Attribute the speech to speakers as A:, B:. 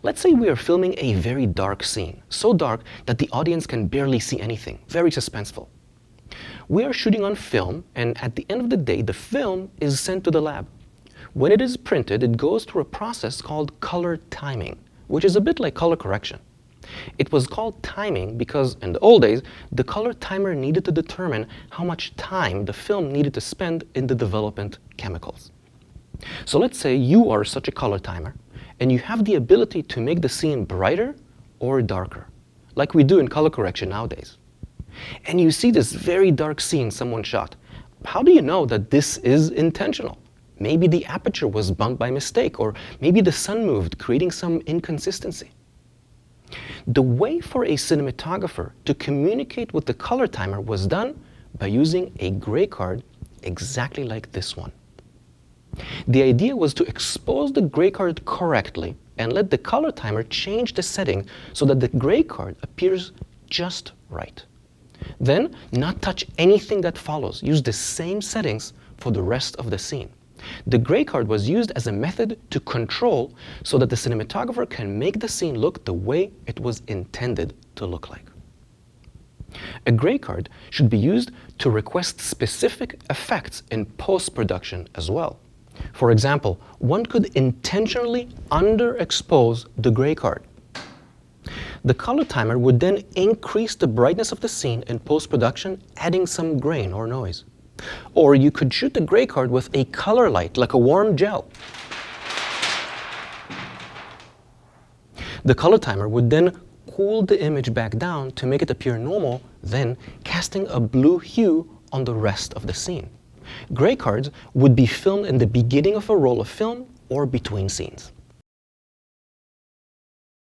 A: Let's say we are filming a very dark scene, so dark that the audience can barely see anything, very suspenseful. We are shooting on film, and at the end of the day, the film is sent to the lab. When it is printed, it goes through a process called color timing, which is a bit like color correction. It was called timing because in the old days, the color timer needed to determine how much time the film needed to spend in the development chemicals. So let's say you are such a color timer, and you have the ability to make the scene brighter or darker, like we do in color correction nowadays. And you see this very dark scene someone shot. How do you know that this is intentional? Maybe the aperture was bumped by mistake, or maybe the sun moved, creating some inconsistency. The way for a cinematographer to communicate with the color timer was done by using a gray card exactly like this one. The idea was to expose the gray card correctly and let the color timer change the setting so that the gray card appears just right. Then, not touch anything that follows. Use the same settings for the rest of the scene. The gray card was used as a method to control so that the cinematographer can make the scene look the way it was intended to look like. A gray card should be used to request specific effects in post-production as well. For example, one could intentionally underexpose the gray card. The color timer would then increase the brightness of the scene in post-production, adding some grain or noise. Or you could shoot the gray card with a color light, like a warm gel. The color timer would then cool the image back down to make it appear normal, then casting a blue hue on the rest of the scene. Gray cards would be filmed in the beginning of a roll of film or between scenes.